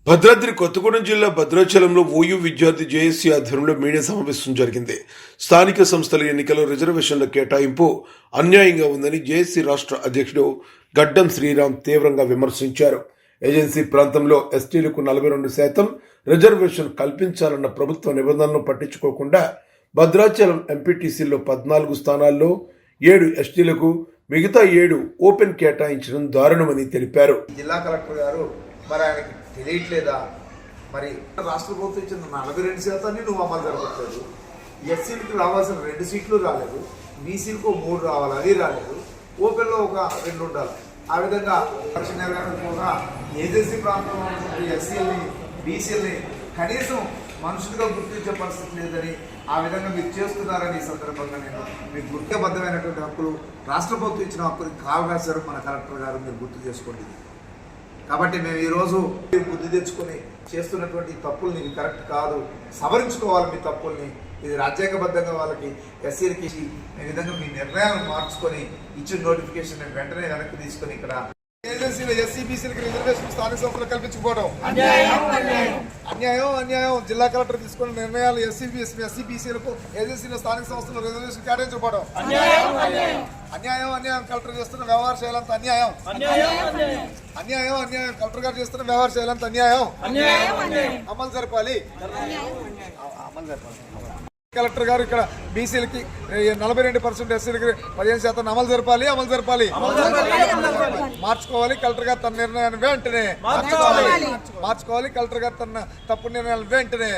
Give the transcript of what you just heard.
భద్రాద్రి కొత్తగూడెం జిల్లా భద్రాచలంలో ఓయూ విద్యార్థి జేఏసీ ఆధ్వర్యంలో మీడియా సమావేశం జరిగింది. స్థానిక సంస్థల ఎన్నికల్లో రిజర్వేషన్ల కేటాయింపు అన్యాయంగా ఉందని జేఏసీ రాష్ట్ర అధ్యక్షుడు గడ్డం శ్రీరామ్ తీవ్రంగా విమర్శించారు. ఏజెన్సీ ప్రాంతంలో ఎస్టీలకు 42% రిజర్వేషన్ కల్పించాలన్న ప్రభుత్వ నిబంధనలను పట్టించుకోకుండా భద్రాచలం ఎంపీటీసీల్లో 14 స్థానాల్లో 7 ఎస్టీలకు మిగతా 7 ఓపెన్ కేటాయించడం దారుణమని తెలిపారు. జిల్లా కలెక్టర్ గారు మరి ఆయనకి తెలియట్లేదా? మరి రాష్ట్ర ప్రభుత్వం ఇచ్చిన 42% నువ్వు అమలు జరగట్లేదు. ఎస్సీలకు రావాల్సిన 2 సీట్లు రాలేదు, బీసీలకు 3 రావాలి, అది రాలేదు. ఓపెన్లో ఒక 2 ఉండాలి. ఆ విధంగా కూడా ఏజెన్సీ ప్రాంతంలో ఉన్నటువంటి ఎస్సీలని బీసీలని కనీసం మనుషులుగా గుర్తించే పరిస్థితి లేదని ఆ విధంగా మీరు చేస్తున్నారని ఈ సందర్భంగా నేను మీకు గుర్తుబద్ధమైనటువంటి హక్కులు రాష్ట్ర ప్రభుత్వం ఇచ్చిన హక్కులు కాలు రాశారు మన కలెక్టర్ గారు, మీరు గుర్తు చేసుకోండి. కాబట్టి మేము ఈరోజు బుద్ధి తెచ్చుకొని చేస్తున్నటువంటి తప్పుల్ని ఇది కరెక్ట్ కాదు, సవరించుకోవాలి మీ తప్పుల్ని. ఇది రాజ్యాంగబద్ధంగా వాళ్ళకి ఎస్సీలకి ఈ విధంగా మీ నిర్ణయాలను మార్చుకొని ఇచ్చిన నోటిఫికేషన్ వెంటనే వెనక్కి తీసుకొని ఇక్కడ ఏజెన్సీలో ఎస్సీ బీసీలకి రిజర్వేషన్ స్థానిక సంస్థలు కల్పించుకోవడం అన్యాయం. జిల్లా కలెక్టర్ తీసుకున్న నిర్ణయాలు ఎస్సీ బీసీలకు ఏజెన్సీలో స్థానిక సంస్థలు రిజర్వేషన్ కేటాయించకపోవడం అన్యాయం. కలెక్టర్ చేస్తున్న వ్యవహార శైలంత అన్యాయం. కలెక్టర్ గారు చేస్తున్న వ్యవహార శైలంత అన్యాయం. అమలు జరపాలి. కలెక్టర్ గారు ఇక్కడ బీసీలకి 42%, ఎస్సీలకి 15% అమలు జరపాలి. మార్చుకోవాలి. కలెక్టర్ గారు తన నిర్ణయాన్ని వెంటనే మార్చుకోవాలి. కలెక్టర్ గారు తన తప్పు నిర్ణయాలు వెంటనే